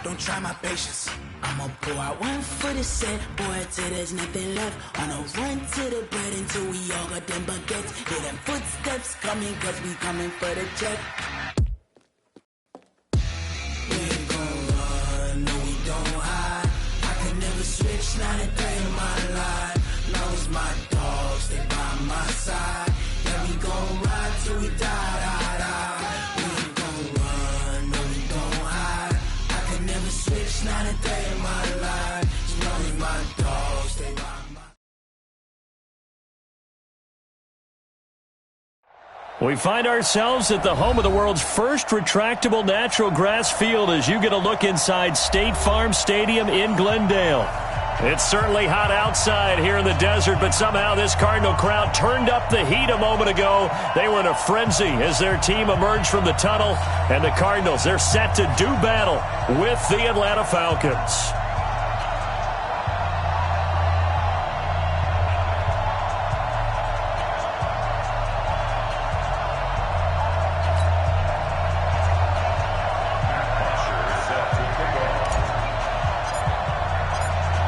don't try my patience. I'ma pour out one for the set, boy, till there's nothing left. On a run to the bread until we all got them baguettes. Hear them footsteps coming, cause we coming for the check. We ain't gon' run, no we don't hide. I can never switch, not a day in my life. Long as my dogs, they by my side. Yeah, we gon' ride till we die, die, die. We ain't gon' run, no we don't hide. I can never switch, not a day in my life. As long as my dogs, they by my side. We find ourselves at the home of the world's first retractable natural grass field as you get a look inside State Farm Stadium in Glendale. It's certainly hot outside here in the desert, but somehow this Cardinal crowd turned up the heat a moment ago. They were in a frenzy as their team emerged from the tunnel, and the Cardinals, they're set to do battle with the Atlanta Falcons.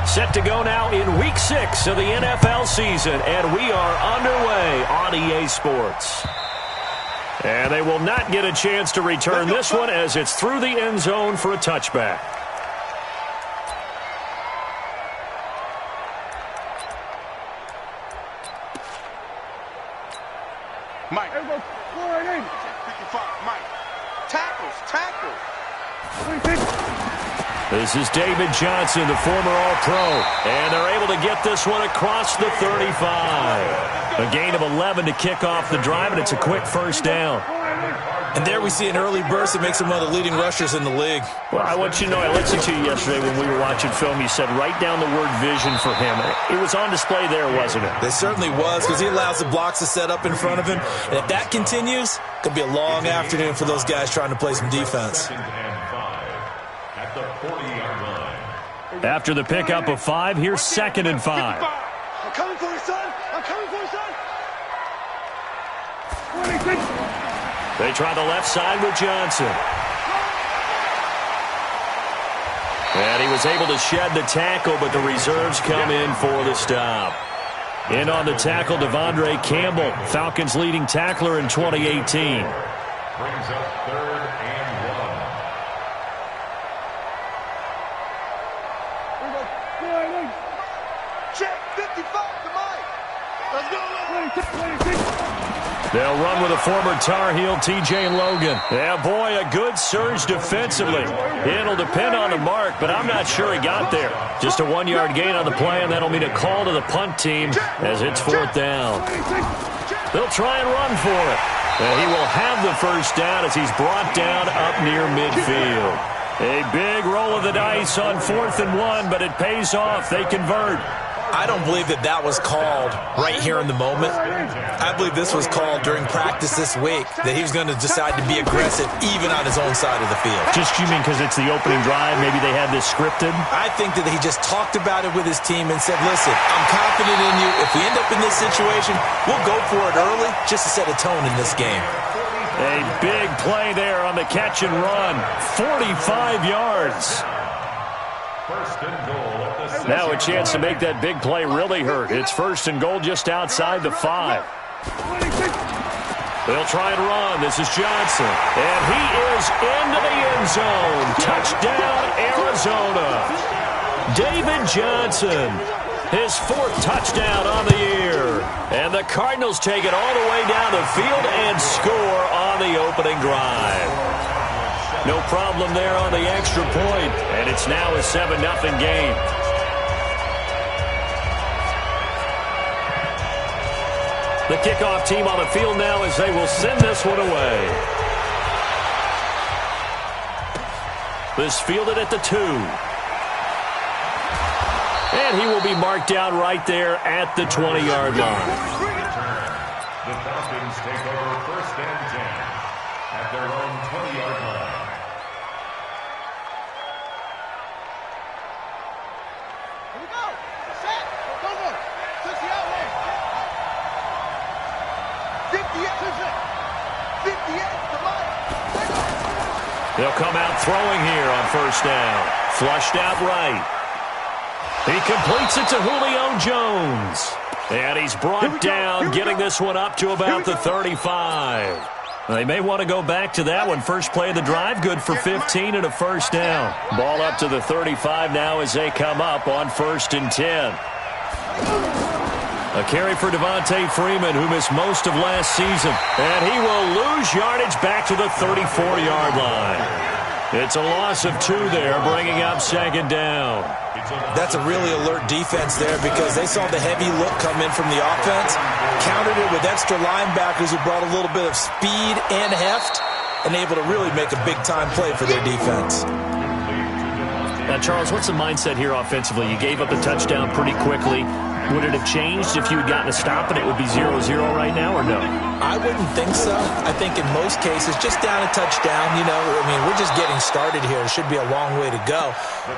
Set to go now in Week 6 of the NFL season, and we are underway on EA Sports. And they will not get a chance to return this one as it's through the end zone for a touchback. Mike. 55, Mike. Tackles. This is David Johnson, the former All-Pro, and they're able to get this one across the 35. A gain of 11 to kick off the drive, and it's a quick first down. And there we see an early burst that makes him one of the leading rushers in the league. Well, I want you to know, I listened to you yesterday when we were watching film. You said write down the word vision for him. It was on display there, wasn't it? It certainly was, because he allows the blocks to set up in front of him. And if that continues, it could be a long afternoon for those guys trying to play some defense. After the pickup of 5, here's 2nd and 5. I'm coming for you, son. They try the left side with Johnson. And he was able to shed the tackle, but the reserves come in for the stop. In on the tackle, Devondre Campbell, Falcons' leading tackler in 2018. Brings up 3rd and 1. Check 55 to Mike. Let's go. They'll run with a former Tar Heel, T.J. Logan. Yeah, boy, a good surge defensively. It'll depend on the mark, but I'm not sure he got there. Just a 1-yard gain on the play, and that'll mean a call to the punt team as it's 4th down. They'll try and run for it. And he will have the first down as he's brought down up near midfield. A big roll of the dice on 4th and 1, but it pays off. They convert. I don't believe that was called right here in the moment. I believe this was called during practice this week, that he was going to decide to be aggressive even on his own side of the field. Just, you mean because it's the opening drive? Maybe they had this scripted? I think that he just talked about it with his team and said, listen, I'm confident in you. If we end up in this situation, we'll go for it early just to set a tone in this game. A big play there on the catch and run. 45 yards. First and goal at the 6. Now a chance to make that big play really hurt. It's 1st and goal just outside the 5. They'll try and run. This is Johnson. And he is into the end zone. Touchdown, Arizona. David Johnson, his 4th touchdown on the year. And the Cardinals take it all the way down the field and score on the opening drive. No problem there on the extra point, and it's now a 7-0 game. The kickoff team on the field now as they will send this one away. This fielded at the 2. And he will be marked down right there at the 20-yard line. The Falcons take over 1st and 10 at their own 20-yard line. They'll come out throwing here on first down. Flushed out right. He completes it to Julio Jones. And he's brought down, getting this one up to about the 35. They may want to go back to that one. First play of the drive, good for 15 and a first down. Ball up to the 35 now as they come up on 1st and 10. A carry for Devontae Freeman, who missed most of last season. And he will lose yardage back to the 34-yard line. It's a loss of 2 there, bringing up 2nd down. That's a really alert defense there because they saw the heavy look come in from the offense, countered it with extra linebackers who brought a little bit of speed and heft, and able to really make a big-time play for their defense. Now, Charles, what's the mindset here offensively? You gave up a touchdown pretty quickly. Would it have changed if you had gotten a stop and it would be 0-0 right now, or no? I wouldn't think so. I think in most cases, just down a touchdown, we're just getting started here. It should be a long way to go.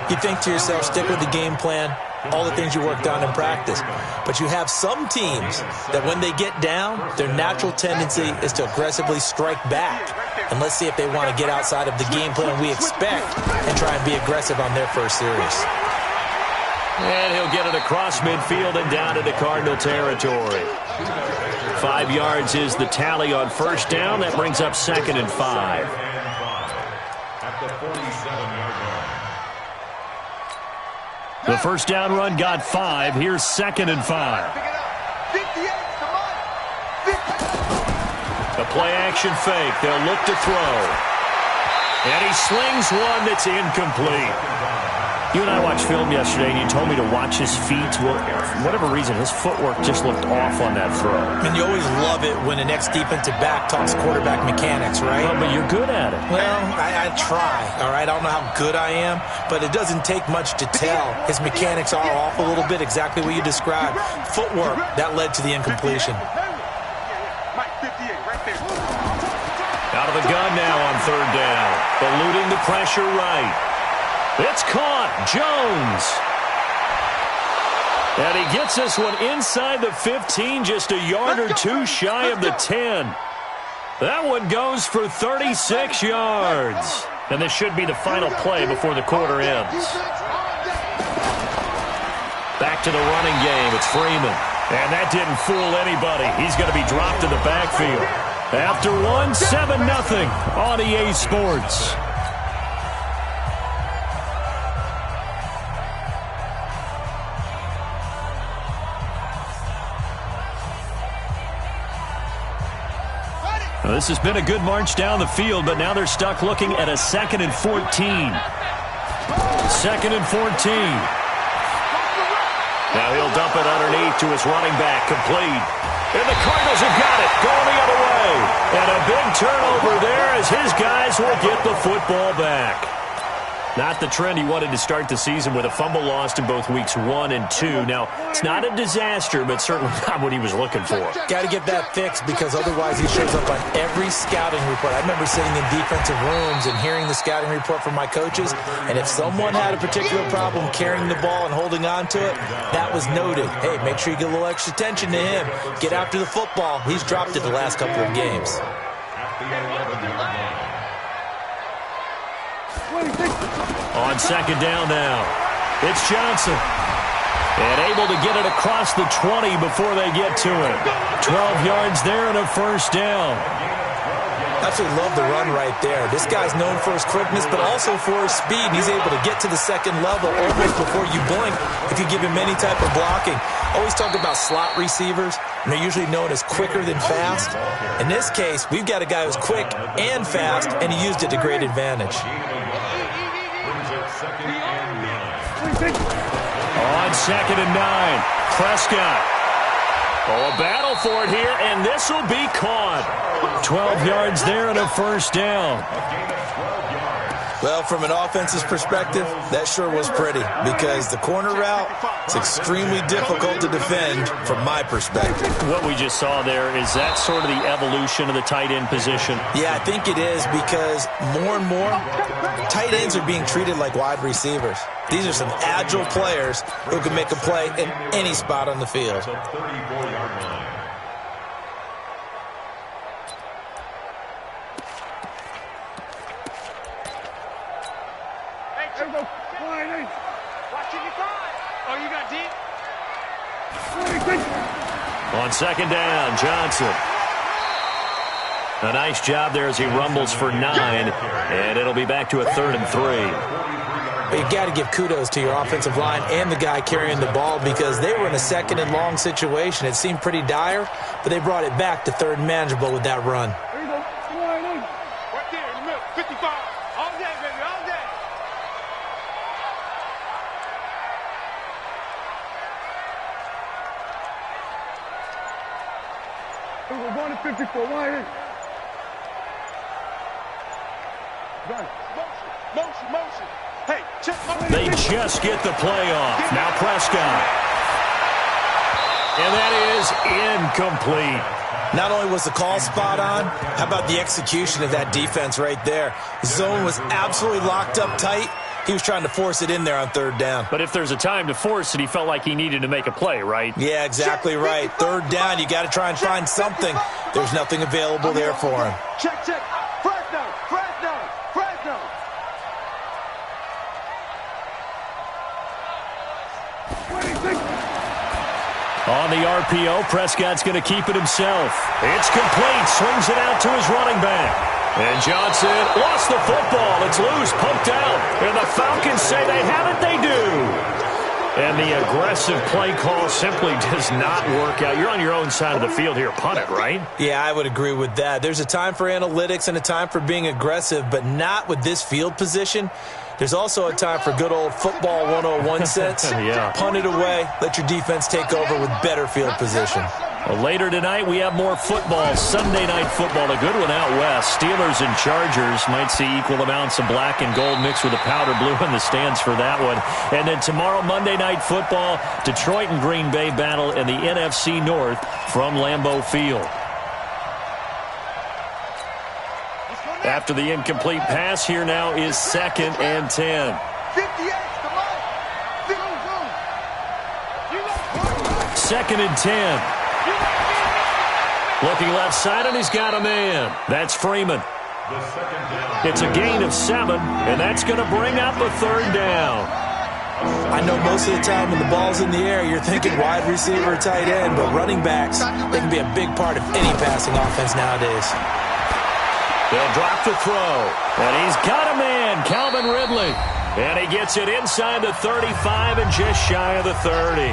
You think to yourself, stick with the game plan, all the things you worked on in practice. But you have some teams that when they get down, their natural tendency is to aggressively strike back. And let's see if they want to get outside of the game plan we expect and try and be aggressive on their first series. And he'll get it across midfield and down into Cardinal territory. 5 yards is the tally on first down. That brings up 2nd and 5. At the 47-yard line. The first down run got 5. Here's 2nd and 5. A play-action fake. They'll look to throw. And he slings one that's incomplete. You and I watched film yesterday, and you told me to watch his feet. Well, for whatever reason, his footwork just looked off on that throw. And you always love it when an ex-defensive back talks quarterback mechanics, right? Well, but you're good at it. Well, I try, all right? I don't know how good I am, but it doesn't take much to tell. His mechanics are off a little bit, exactly what you described. Footwork, that led to the incompletion. Out of the gun now on 3rd down. Eluding the pressure right. It's caught. Jones. And he gets this one inside the 15, just a yard or 2 shy of the 10. That one goes for 36 yards. And this should be the final play before the quarter ends. Back to the running game. It's Freeman. And that didn't fool anybody. He's going to be dropped in the backfield. After one, 7-0 on EA Sports. Well, this has been a good march down the field, but now they're stuck looking at a 2nd and 14. 2nd and 14. Now he'll dump it underneath to his running back, complete. And the Cardinals have got it, going the other way. And a big turnover there as his guys will get the football back. Not the trend he wanted to start the season with, a fumble lost in both weeks 1 and 2. Now, it's not a disaster, but certainly not what he was looking for. Got to get that fixed because otherwise he shows up on every scouting report. I remember sitting in defensive rooms and hearing the scouting report from my coaches, and if someone had a particular problem carrying the ball and holding on to it, that was noted. Hey, make sure you get a little extra attention to him. Get after the football. He's dropped it the last couple of games. At the 11-yard line. On 2nd down now, it's Johnson. And able to get it across the 20 before they get to it. 12 yards there and a first down. Absolutely love the run right there. This guy's known for his quickness, but also for his speed. He's able to get to the 2nd level almost before you blink if you give him any type of blocking. Always talk about slot receivers, and they're usually known as quicker than fast. In this case, we've got a guy who's quick and fast, and he used it to great advantage. On 2nd and 9, Prescott. Oh, a battle for it here, and this will be caught. 12 yards there and a first down. Well, from an offense's perspective, that sure was pretty because the corner route is extremely difficult to defend from my perspective. What we just saw there, is that sort of the evolution of the tight end position? Yeah, I think it is because more and more, tight ends are being treated like wide receivers. These are some agile players who can make a play in any spot on the field. 34-yard line. Watching your five. Oh, you got deep? On second down, Johnson. A nice job there as he rumbles for 9, and it'll be back to a 3rd and 3. You got to give kudos to your offensive line and the guy carrying the ball because they were in a 2nd and long situation. It seemed pretty dire, but they brought it back to 3rd and manageable with that run. Right there in the middle, 55. All day, baby, all day. We're going to 54. Why? Motion. Hey, check motion. They just get the play off. Now Prescott. And that is incomplete. Not only was the call spot on, how about the execution of that defense right there? Zone was absolutely locked up tight. He was trying to force it in there on 3rd down. But if there's a time to force it, he felt like he needed to make a play, right? Yeah, exactly right. 3rd down, you got to try and find something. There's nothing available there for him. Check. Fresno. On the RPO, Prescott's going to keep it himself. It's complete. Swings it out to his running back. And Johnson lost the football. It's loose, pumped out. And the Falcons say they have it. They do. And the aggressive play call simply does not work out. You're on your own side of the field here. Punt it, right? Yeah, I would agree with that. There's a time for analytics and a time for being aggressive, but not with this field position. There's also a time for good old football 101 sense. Yeah. Punt it away. Let your defense take over with better field position. Well, later tonight, we have more football. Sunday night football, a good one out west. Steelers and Chargers might see equal amounts of black and gold mixed with a powder blue in the stands for that one. And then tomorrow, Monday night football, Detroit and Green Bay battle in the NFC North from Lambeau Field. After the incomplete pass, here now is 2nd and 10. 2nd and 10. Looking left side, and he's got a man. That's Freeman. It's a gain of 7, and that's going to bring up a 3rd down. I know most of the time when the ball's in the air, you're thinking wide receiver or tight end, but running backs, they can be a big part of any passing offense nowadays. They'll drop the throw, and he's got a man, Calvin Ridley. And he gets it inside the 35 and just shy of the 30.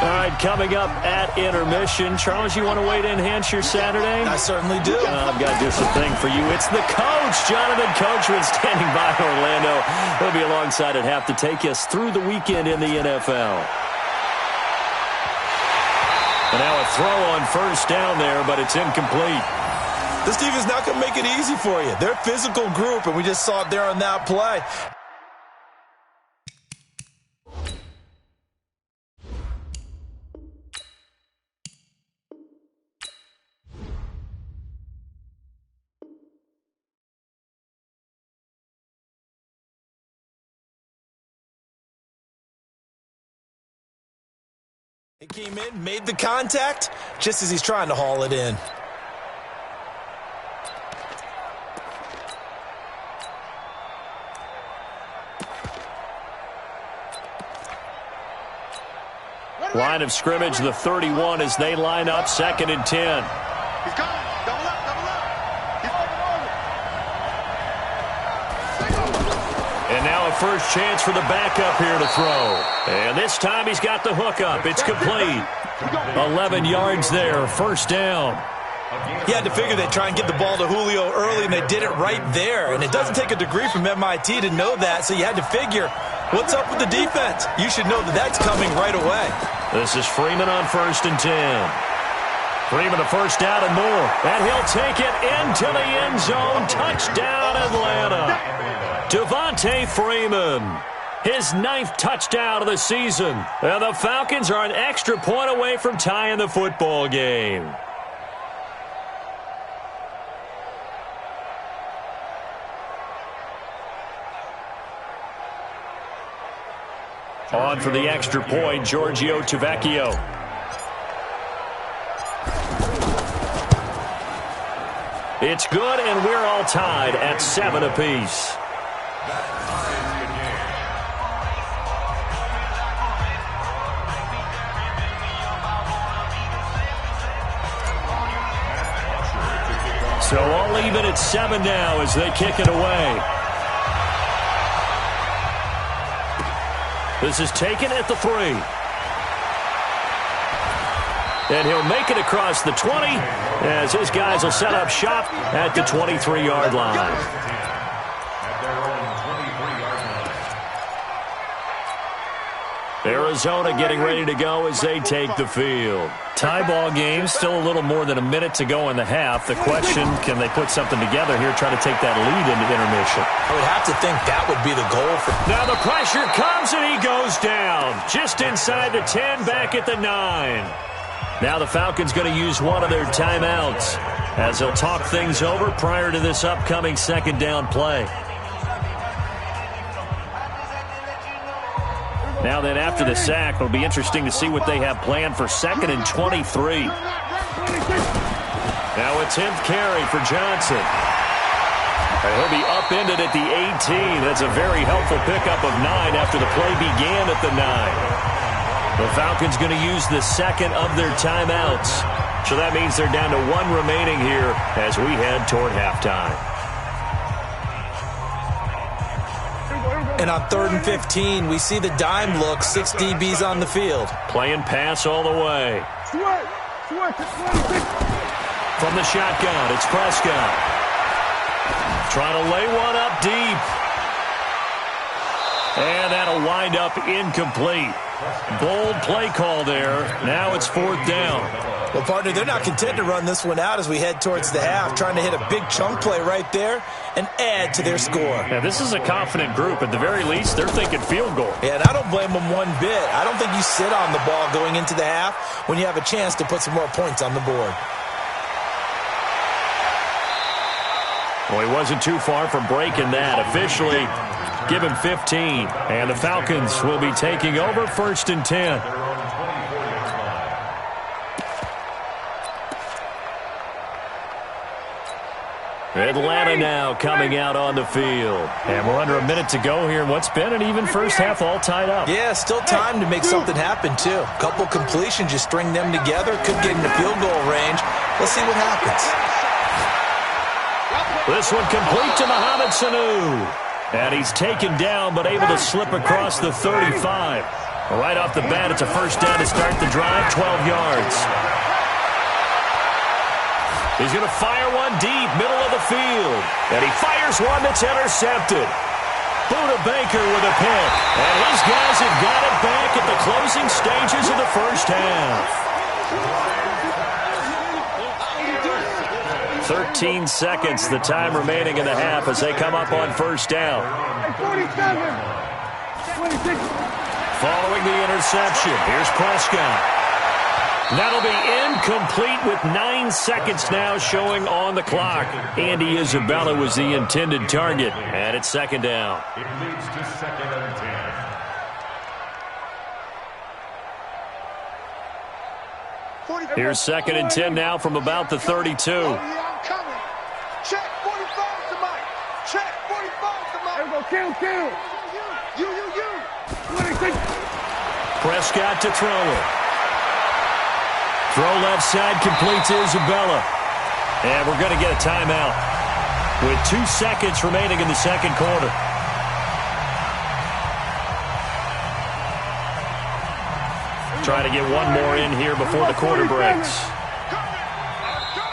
All right, coming up at intermission. Charles, you want to wait to enhance your Saturday? I certainly do. I've got just a thing for you. It's the coach, Jonathan Coachman, standing by Orlando. He'll be alongside at half to take us through the weekend in the NFL. And now a throw on 1st down there, but it's incomplete. This defense not going to make it easy for you. They're a physical group, and we just saw it there on that play. He came in, made the contact, just as he's trying to haul it in. Line of scrimmage, the 31 as they line up, 2nd and 10. He's coming. Double up. And now a first chance for the backup here to throw. And this time he's got the hook up. It's complete. 11 yards there, 1st down. You had to figure they'd try and get the ball to Julio early, and they did it right there. And it doesn't take a degree from MIT to know that, so you had to figure, what's up with the defense? You should know that that's coming right away. This is Freeman on 1st and 10. Freeman a 1st down and more. And he'll take it into the end zone. Touchdown, Atlanta. Devontae Freeman. His 9th touchdown of the season. And the Falcons are an extra point away from tying the football game. On for the extra point, Giorgio Tavecchio. It's good, and we're all tied at 7 apiece. So all even at 7 now as they kick it away. This is taken at the 3. And he'll make it across the 20 as his guys will set up shop at the 23-yard line. At their own 23-yard line. Arizona getting ready to go as they take the field. Tie ball game, still a little more than a minute to go in the half. The question, can they put something together here, try to take that lead into intermission? I would have to think that would be the goal. Now the pressure comes and he goes down. Just inside the 10, back at the 9. Now the Falcons going to use one of their timeouts as they'll talk things over prior to this upcoming second down play. Now then, after the sack, it'll be interesting to see what they have planned for 2nd and 23. Now a 10th carry for Johnson. And he'll be upended at the 18. That's a very helpful pickup of 9 after the play began at the 9. The Falcons going to use the second of their timeouts. So that means they're down to 1 remaining here as we head toward halftime. And on 3rd and 15, we see the dime look, 6 DBs on the field. Playing pass all the way. From the shotgun, it's Prescott. Trying to lay one up deep. And that'll wind up incomplete. Bold play call there. Now it's 4th down. Well, partner, they're not content to run this one out as we head towards the half, trying to hit a big chunk play right there and add to their score. Now, this is a confident group. At the very least, they're thinking field goal. Yeah, and I don't blame them one bit. I don't think you sit on the ball going into the half when you have a chance to put some more points on the board. Well, he wasn't too far from breaking that. Officially, give him 15. And the Falcons will be taking over 1st and 10. Atlanta now coming out on the field. And we're under a minute to go here in what's been an even first half, all tied up. Yeah, still time to make something happen, too. A couple completions, just string them together. Could get into field goal range. Let's see what happens. This one complete to Mohamed Sanu. And he's taken down, but able to slip across the 35. Right off the bat, it's a first down to start the drive, 12 yards. He's going to fire one deep, middle of the field. And he fires one that's intercepted. Buda Baker with a pick. And his guys have got it back at the closing stages of the first half. 13 seconds, the time remaining in the half as they come up on first down. 47. 26. Following the interception, here's Prescott. That'll be incomplete with 9 seconds now showing on the clock. Andy Isabella was the intended target, and it's 2nd down. It leads to 2nd and 10. Here's 2nd and 10 now from about the 32. Check 45 to Mike. Check 45 to Mike. There we go. Kill. You. 26. Prescott to throw it. Throw left side, complete to Isabella. And we're going to get a timeout with 2 seconds remaining in the second quarter. Trying to get one more in here before the quarter breaks.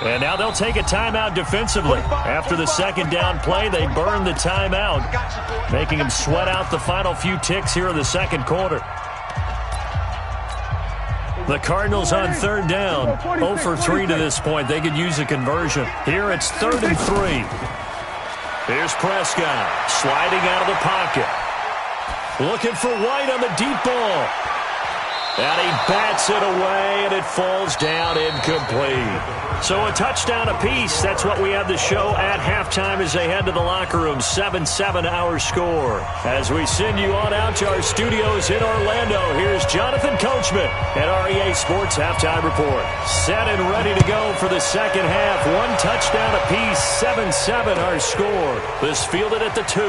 And now they'll take a timeout defensively. After the second down play, they burn the timeout, making them sweat out the final few ticks here in the second quarter. The Cardinals on 3rd down, 0 for 3 to this point. They could use a conversion. Here it's 3rd and 3. Here's Prescott sliding out of the pocket. Looking for White on the deep ball. And he bats it away, and it falls down incomplete. So a touchdown apiece. That's what we have the show at halftime as they head to the locker room. 7-7 our score. As we send you on out to our studios in Orlando, here's Jonathan Coachman at REA Sports Halftime Report. Set and ready to go for the second half. One touchdown apiece. 7-7 our score. This fielded at the 2.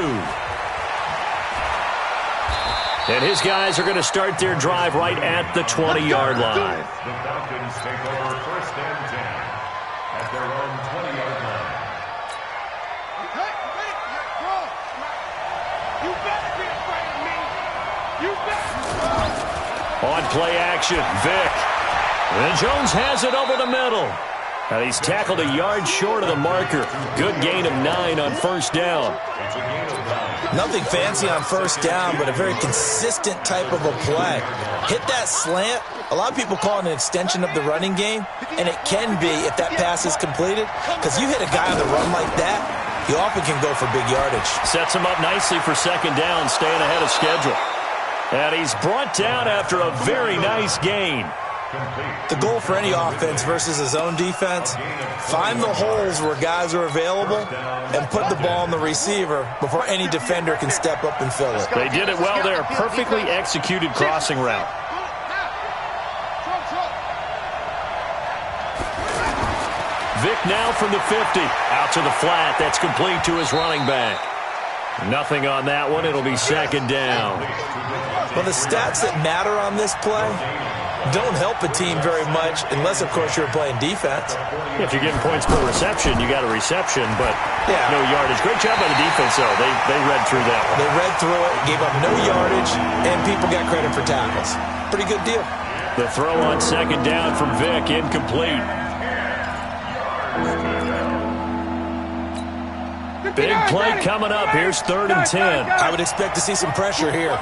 And his guys are going to start their drive right at the 20-yard line. The Falcons take over first and 10 at their own 20-yard line. You better be afraid of me. You better. On play action, Vick. And Jones has it over the middle. And he's tackled a yard short of the marker. Good gain of 9 on first down. It's a gain of 9. Nothing fancy on first down, but a very consistent type of a play. Hit that slant. A lot of people call it an extension of the running game, and it can be if that pass is completed, because you hit a guy on the run like that, he often can go for big yardage. Sets him up nicely for second down, staying ahead of schedule. And he's brought down after a very nice gain. The goal for any offense versus his own defense, find the holes where guys are available and put the ball on the receiver before any defender can step up and fill it. They did it well there. Perfectly executed crossing route. Vick now from the 50. Out to the flat. That's complete to his running back. Nothing on that one. It'll be second down. Well, the stats that matter on this play don't help a team very much unless, of course, you're playing defense. If you're getting points per reception, you got a reception, but no yardage. Great job by the defense, though. They read through that one. They read through it, gave up no yardage, and people got credit for tackles. Pretty good deal. The throw on second down from Vick, incomplete. Big play coming up. Here's 3rd and 10. I would expect to see some pressure here.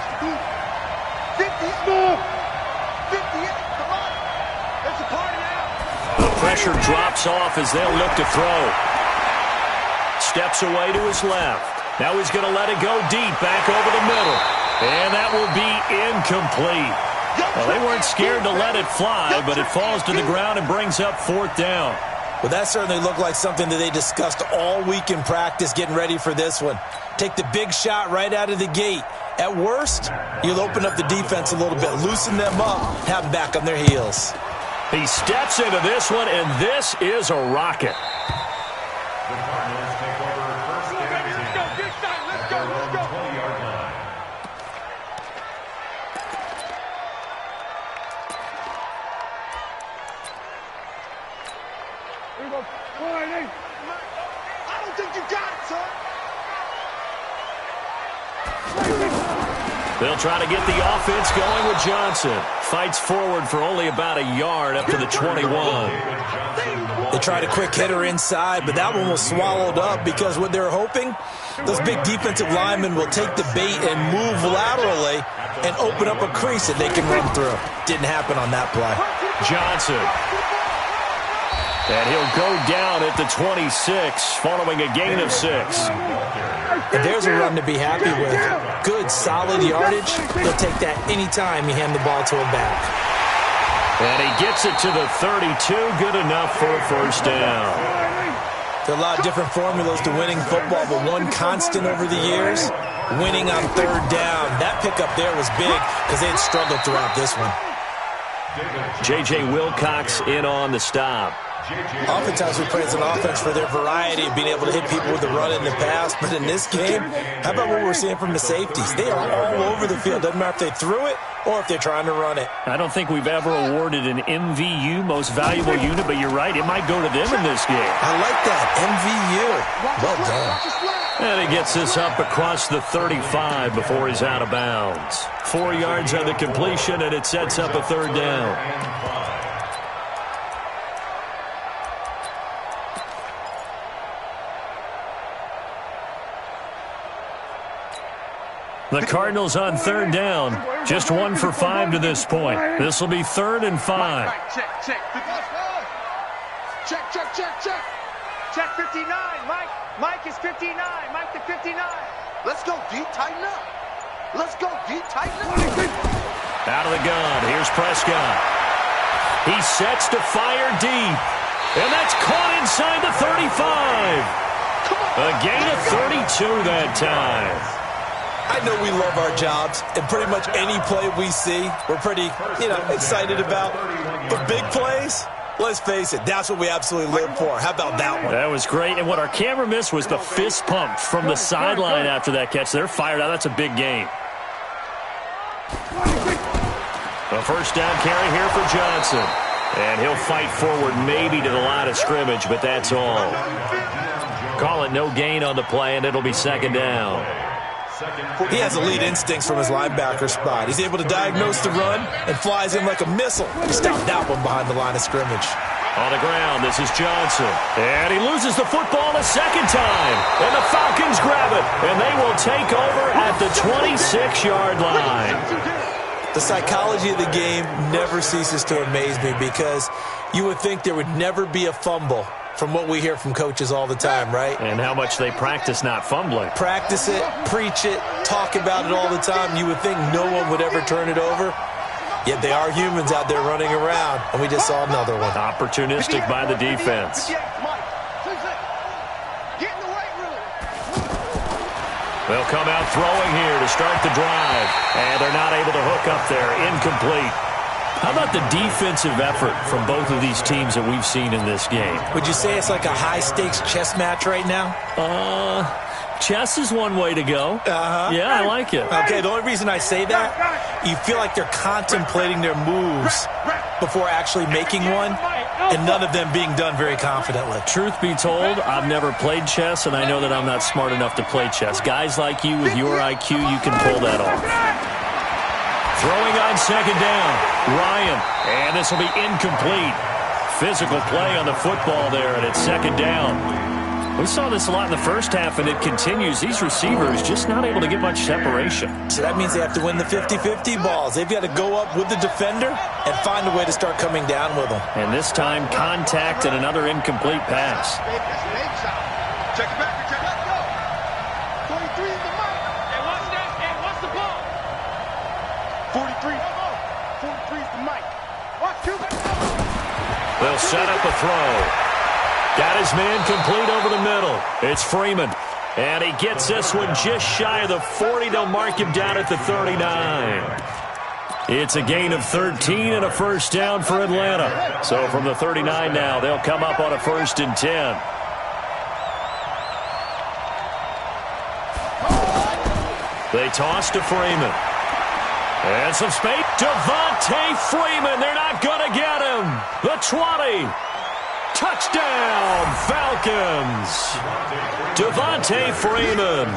50. 58, come on. There's a party now. The pressure drops off as they'll look to throw. Steps away to his left. Now he's going to let it go deep, back over the middle. And that will be incomplete. Well, they weren't scared to let it fly, but it falls to the ground and brings up 4th down. Well, that certainly looked like something that they discussed all week in practice, getting ready for this one. Take the big shot right out of the gate. At worst, you'll open up the defense a little bit, loosen them up, have them back on their heels. He steps into this one, and this is a rocket. The Cardinals take over first and 10 at their own 20-yard line. Here we go. All right, Nate. I don't think you got it, son. They'll try to get the offense going with Johnson. Fights forward for only about a yard up to the 21. They tried a quick hitter inside, but that one was swallowed up because what they're hoping, those big defensive linemen will take the bait and move laterally and open up a crease that they can run through. Didn't happen on that play. Johnson. And he'll go down at the 26 following a gain of 6. And there's a run to be happy with. Good, solid yardage. He'll take that anytime you hand the ball to him back. And he gets it to the 32. Good enough for a first down. There are a lot of different formulas to winning football, but one constant over the years, winning on 3rd down. That pickup there was big because they had struggled throughout this one. J.J. Wilcox in on the stop. Oftentimes we praise an offense for their variety of being able to hit people with the run in the pass, but in this game, how about what we're seeing from the safeties? They are all over the field. Doesn't matter if they threw it or if they're trying to run it. I don't think we've ever awarded an MVU, most valuable unit, but you're right, it might go to them in this game. I like that, MVU. Well done. And he gets this up across the 35 before he's out of bounds. 4 yards on the completion, and it sets up a 3rd down. The Cardinals on 3rd down. Just 1 for 5 to this point. This will be 3rd and 5. Check. Check. Check 59. Mike is 59. Mike to 59. Let's go deep, tighten up. Let's go deep, tighten up. Out of the gun, here's Prescott. He sets to fire deep. And that's caught inside the 35. A gain of 32 that time. I know we love our jobs, and pretty much any play we see, we're pretty, excited about. But big plays, let's face it, that's what we absolutely live for. How about that one? That was great, and what our camera missed was the fist pump from the sideline after that catch. They're fired out. That's a big gain. A first down carry here for Johnson. And he'll fight forward maybe to the line of scrimmage, but that's all. Call it no gain on the play, and it'll be second down. He has elite instincts from his linebacker spot. He's able to diagnose the run and flies in like a missile. He stopped that one behind the line of scrimmage. On the ground, this is Johnson. And he loses the football a second time. And the Falcons grab it. And they will take over at the 26-yard line. The psychology of the game never ceases to amaze me because you would think there would never be a fumble from what we hear from coaches all the time, right? And how much they practice not fumbling. Practice it, preach it, talk about it all the time. You would think no one would ever turn it over. Yet they are humans out there running around, and we just saw another one. Opportunistic by the defense. They'll come out throwing here to start the drive. And they're not able to hook up there. Incomplete. How about the defensive effort from both of these teams that we've seen in this game? Would you say it's like a high-stakes chess match right now? Chess is one way to go. Yeah, I like it. Okay, the only reason I say that, you feel like they're contemplating their moves before actually making one, and none of them being done very confidently. Truth be told, I've never played chess, and I know that I'm not smart enough to play chess. Guys like you with your IQ, you can pull that off. Throwing on second down, Ryan, and this will be incomplete. Physical play on the football there, and it's second down. We saw this a lot in the first half, and it continues. These receivers just not able to get much separation. So that means they have to win the 50-50 balls. They've got to go up with the defender and find a way to start coming down with them. And this time, contact and another incomplete pass. Check it back. Check it go. 23 is the mark. Hey, what's that? Hey, what's the ball? 43. 43 is the mic. Watch you. They'll set up a throw. Got his man complete over the middle. It's Freeman. And he gets this one just shy of the 40. They'll mark him down at the 39. It's a gain of 13 and a first down for Atlanta. So from the 39 now, they'll come up on a 1st and 10. They toss to Freeman. And some space. Devontae Freeman. They're not going to get him. The 20. Touchdown, Falcons. Devontae Freeman.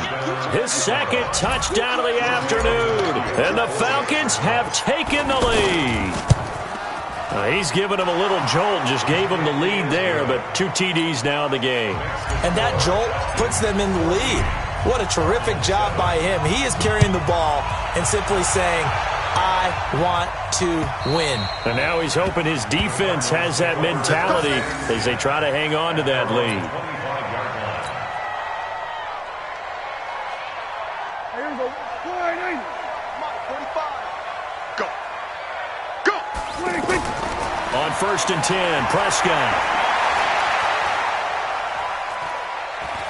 His second touchdown of the afternoon. And the Falcons have taken the lead. He's given them a little jolt. Just gave them the lead there, but 2 TDs now in the game. And that jolt puts them in the lead. What a terrific job by him. He is carrying the ball and simply saying, I want to win. And now he's hoping his defense has that mentality as they try to hang on to that lead. Here we go. 180. 45. Go. Go. 26. On 1st and 10, Prescott.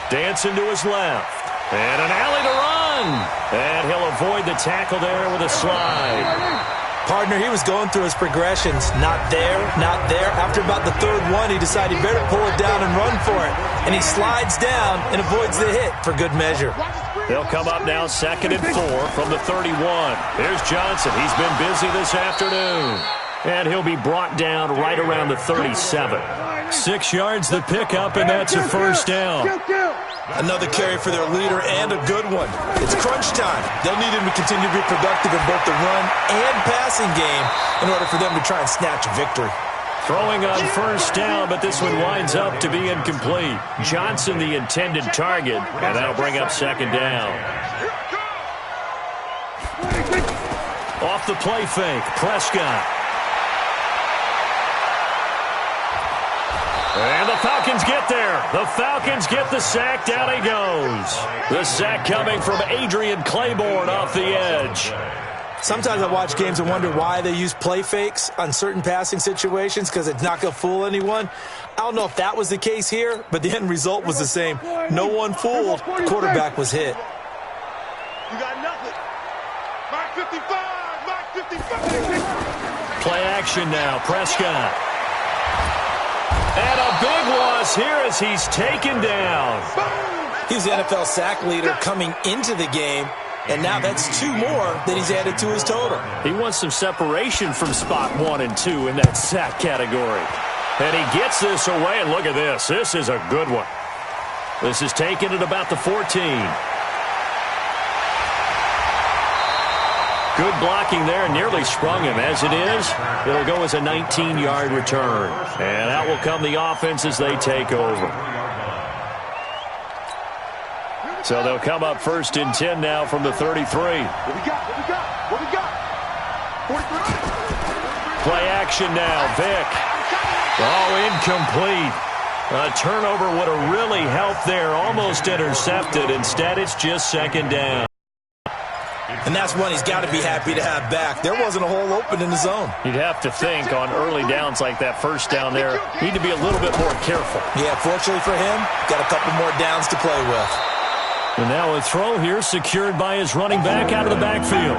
Dancing to his left. And an alley to run. And he'll avoid the tackle there with a slide. Partner, he was going through his progressions. Not there, not there. After about the 3rd one, he decided he better pull it down and run for it. And he slides down and avoids the hit for good measure. They'll come up now 2nd and 4 from the 31. Here's Johnson. He's been busy this afternoon. And he'll be brought down right around the 37. 6 yards the pickup, and that's a first down. Another carry for their leader and a good one. It's crunch time. They'll need him to continue to be productive in both the run and passing game in order for them to try and snatch a victory. Throwing on first down, but this one winds up to be incomplete. Johnson the intended target, and that'll bring up second down. Off the play fake, Prescott. And the Falcons get there. The Falcons get the sack. Down he goes. The sack coming from Adrian Claiborne off the edge. Sometimes I watch games and wonder why they use play fakes on certain passing situations because it's not going to fool anyone. I don't know if that was the case here, but the end result was the same. No one fooled. The quarterback was hit. You got nothing. Mark 55. Mark 55. Play action now. Prescott. And a big loss here as he's taken down. He's the NFL sack leader coming into the game, and now that's 2 more that he's added to his total. He wants some separation from spot 1 and 2 in that sack category. And he gets this away, and look at this. This is a good one. This is taken at about the 14. Good blocking there, nearly sprung him. As it is, it'll go as a 19-yard return. And out will come the offense as they take over. So they'll come up 1st and 10 now from the 33. What we got? What we got? What we got? 43. Play action now. Vick. Oh, incomplete. A turnover would have really helped there. Almost intercepted. Instead, it's just 2nd down. And that's one he's got to be happy to have back. There wasn't a hole open in the zone. You'd have to think on early downs like that 1st down there, need to be a little bit more careful. Yeah, fortunately for him, got a couple more downs to play with. And now a throw here secured by his running back out of the backfield.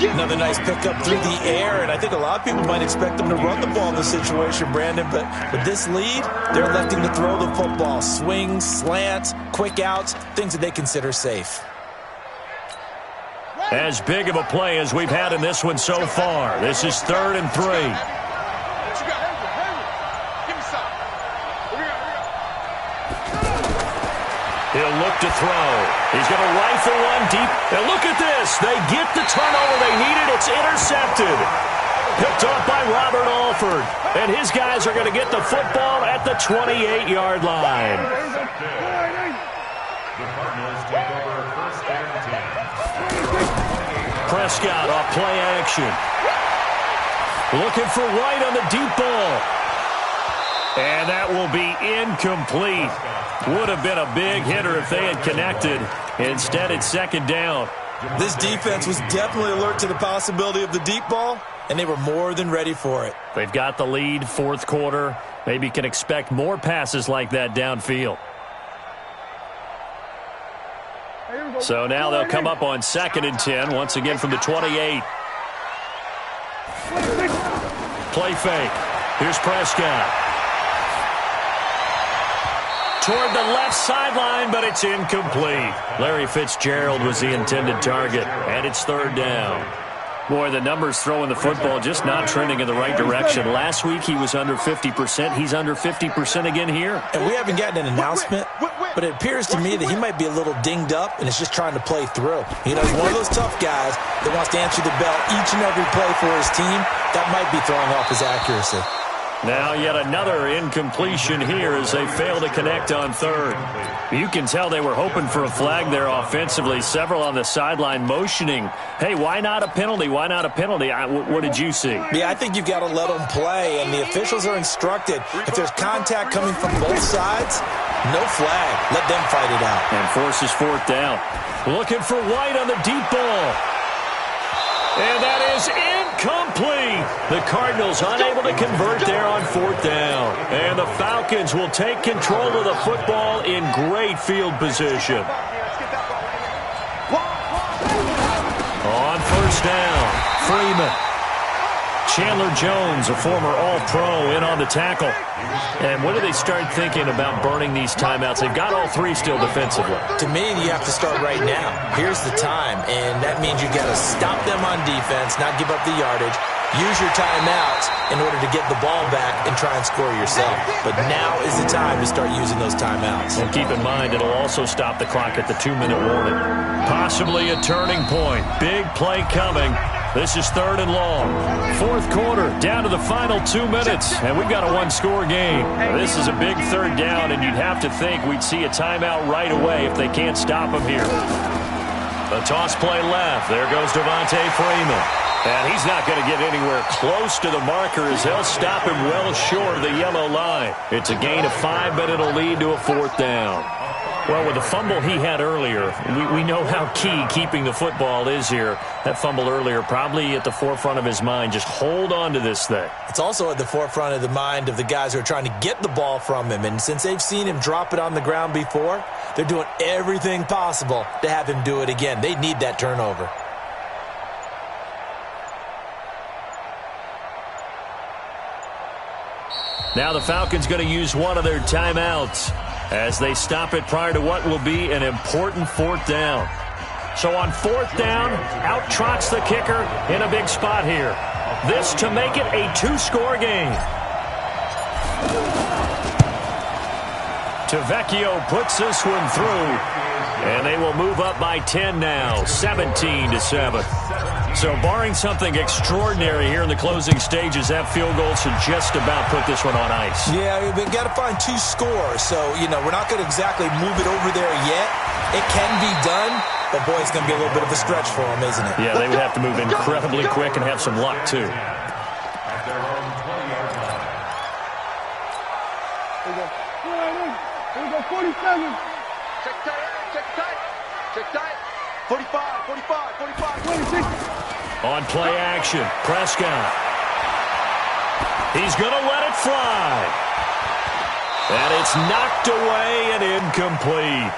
Another nice pickup through the air, and I think a lot of people might expect him to run the ball in this situation, Brandon, but with this lead, they're electing to throw the football. Swings, slants, quick outs, things that they consider safe. As big of a play as we've had in this one so far. This is 3rd and 3. What you got? Give me some. What we got? He'll look to throw. He's going to rifle one deep. And look at this. They get the turnover they needed. It's intercepted. Picked off by Robert Alford. And his guys are going to get the football at the 28-yard line. The Cardinals take over 1st and 10. Prescott off play action. Looking for White on the deep ball. And that will be incomplete. Would have been a big hitter if they had connected. Instead, it's 2nd down. This defense was definitely alert to the possibility of the deep ball, and they were more than ready for it. They've got the lead, 4th quarter. Maybe can expect more passes like that downfield. So now they'll come up on 2nd and 10, once again from the 28. Play fake. Here's Prescott. Toward the left sideline, but it's incomplete. Larry Fitzgerald was the intended target, and it's 3rd down. Boy, the numbers throwing the football just not trending in the right direction. Last week he was under 50%. He's under 50% again here. And we haven't gotten an announcement, but it appears to me that he might be a little dinged up and is just trying to play through. You know, he's one of those tough guys that wants to answer the bell each and every play for his team. That might be throwing off his accuracy. Now yet another incompletion here as they fail to connect on 3rd. You can tell they were hoping for a flag there offensively. Several on the sideline motioning, hey, why not a penalty? Why not a penalty? What did you see? Yeah, I think you've got to let them play, and the officials are instructed if there's contact coming from both sides, no flag. Let them fight it out. And forces 4th down. Looking for White on the deep ball. And that is incomplete. The Cardinals unable to convert there on 4th down. And the Falcons will take control of the football in great field position. On 1st down, Freeman. Chandler Jones, a former All-Pro, in on the tackle. And when do they start thinking about burning these timeouts? They've got all 3 still defensively. To me, you have to start right now. Here's the time, and that means you've got to stop them on defense, not give up the yardage. Use your timeouts in order to get the ball back and try and score yourself. But now is the time to start using those timeouts. And keep in mind, it'll also stop the clock at the 2-minute warning. Possibly a turning point. Big play coming. This is 3rd and long. 4th quarter, down to the final 2 minutes, and we've got a 1-score game. This is a big 3rd down, and you'd have to think we'd see a timeout right away if they can't stop him here. A toss play left. There goes Devontae Freeman. And he's not going to get anywhere close to the marker as they'll stop him well short of the yellow line. It's a gain of 5, but it'll lead to a 4th down. Well, with the fumble he had earlier, we know how key keeping the football is here. That fumble earlier probably at the forefront of his mind. Just hold on to this thing. It's also at the forefront of the mind of the guys who are trying to get the ball from him. And since they've seen him drop it on the ground before, they're doing everything possible to have him do it again. They need that turnover. Now the Falcons going to use one of their timeouts as they stop it prior to what will be an important fourth down. So on fourth down, out trots the kicker in a big spot here. This to make it a two-score game. Tavecchio puts this one through, and they will move up by 10 now, 17-7. So barring something extraordinary here in the closing stages, that field goal should just about put this one on ice. Yeah, we've got to find two scores. So, we're not going to exactly move it over there yet. It can be done, but, boy, it's going to be a little bit of a stretch for them, isn't it? Yeah, they would have to move incredibly quick and have some luck, too. At their own 20-yard line. Here we go, 47. Check tight, check tight, check tight. 45, 45, 45, 26. On play action, Prescott. He's going to let it fly. And it's knocked away and incomplete.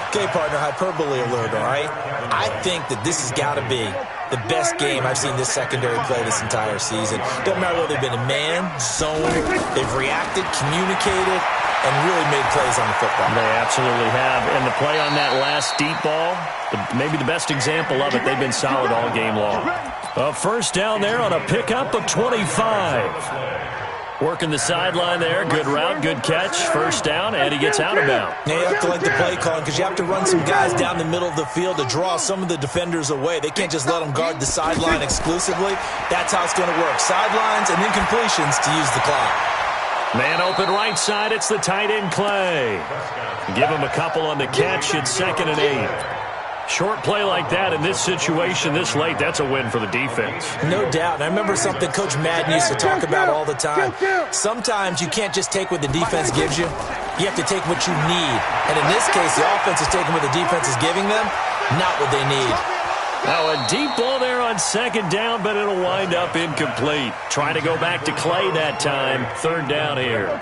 Okay, partner, hyperbole alert, all right? I think that this has got to be the best game I've seen this secondary play this entire season. Doesn't matter whether they've been in man, zone, they've reacted, communicated, and really made plays on the football. They absolutely have. And the play on that last deep ball, maybe the best example of it, they've been solid all game long. A first down there on a pickup of 25. Working the sideline there. Good route, good catch. First down, and he gets out of bounds. Yeah, you have to like the play calling because you have to run some guys down the middle of the field to draw some of the defenders away. They can't just let them guard the sideline exclusively. That's how it's going to work. Sidelines and then completions to use the clock. Man open right side. It's the tight end, Clay. Give him a couple on the catch. It's 2nd and 8. Short play like that in this situation this late, that's a win for the defense. No doubt. And I remember something Coach Madden used to talk about all the time. Sometimes you can't just take what the defense gives you. You have to take what you need. And in this case, the offense is taking what the defense is giving them, not what they need. Now a deep ball there on 2nd down, but it'll wind up incomplete. Trying to go back to Clay that time. 3rd down here.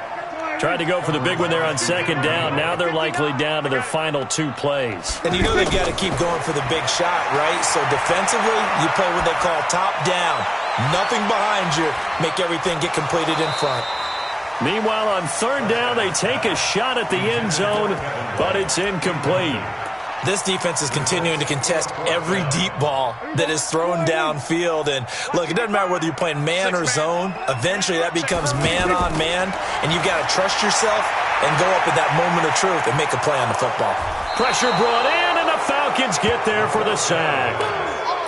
Tried to go for the big one there on 2nd down. Now they're likely down to their final 2 plays. And you know they've got to keep going for the big shot, right? So defensively, you play what they call top down. Nothing behind you. Make everything get completed in front. Meanwhile, on 3rd down, they take a shot at the end zone, but it's incomplete. This defense is continuing to contest every deep ball that is thrown downfield. And, look, it doesn't matter whether you're playing man or zone. Eventually, that becomes man-on-man, and you've got to trust yourself and go up at that moment of truth and make a play on the football. Pressure brought in, and the Falcons get there for the sack.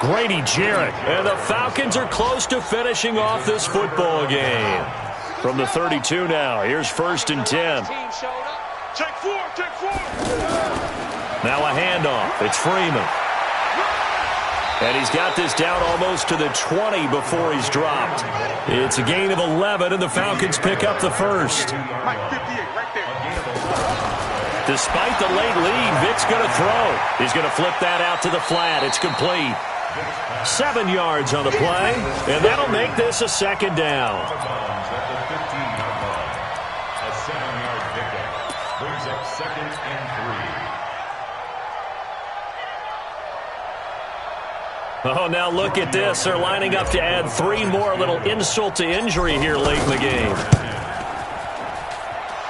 Grady Jarrett, and the Falcons are close to finishing off this football game. From the 32 now, here's 1st and 10. Check 4, check 4. Now a handoff. It's Freeman. And he's got this down almost to the 20 before he's dropped. It's a gain of 11, and the Falcons pick up the first. Mike, 58, right there. Despite the late lead, Vic's going to throw. He's going to flip that out to the flat. It's complete. 7 yards on the play, and that'll make this a 2nd down. A 7-yard pickup brings up 2nd and 3. Oh, now look at this. They're lining up to add 3 more. A little insult to injury here late in the game.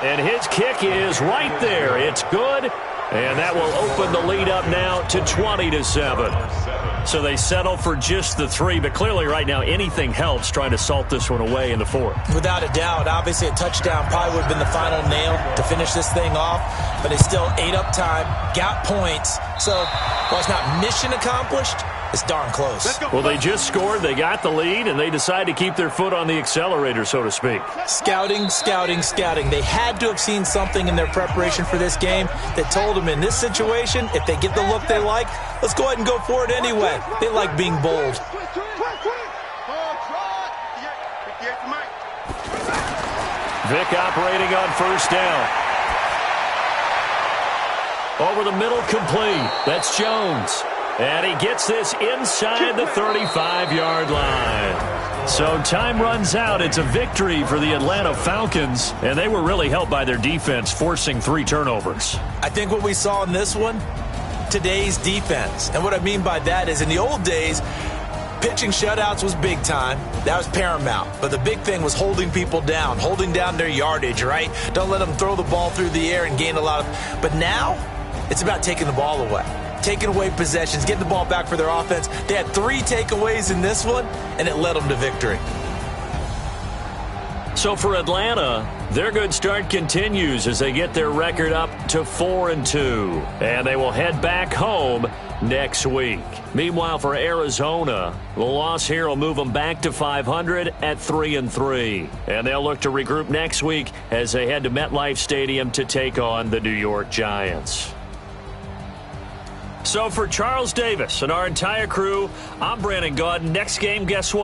And his kick is right there. It's good. And that will open the lead up now to 20-7. So they settle for just the 3. But clearly right now anything helps trying to salt this one away in the 4th. Without a doubt. Obviously a touchdown probably would have been the final nail to finish this thing off. But they still ate up time, got points. So while it's not mission accomplished, it's darn close. Well, they just scored, they got the lead, and they decide to keep their foot on the accelerator, so to speak. Scouting, scouting, scouting. They had to have seen something in their preparation for this game that told them in this situation, if they get the look they like, let's go ahead and go for it anyway. They like being bold. Vic operating on 1st down. Over the middle, complete. That's Jones. And he gets this inside the 35-yard line. So time runs out. It's a victory for the Atlanta Falcons, and they were really helped by their defense, forcing 3 turnovers. I think what we saw in this one, today's defense. And what I mean by that is in the old days, pitching shutouts was big time. That was paramount. But the big thing was holding people down, holding down their yardage, right? Don't let them throw the ball through the air and gain a lot of. But now, it's about taking the ball away. Taking away possessions, getting the ball back for their offense. They had 3 takeaways in this one, and it led them to victory. So for Atlanta, their good start continues as they get their record up to 4-2. And they will head back home next week. Meanwhile, for Arizona, the loss here will move them back to 500 at 3-3. And they'll look to regroup next week as they head to MetLife Stadium to take on the New York Giants. So for Charles Davis and our entire crew, I'm Brandon Gaudin. Next game, guess what?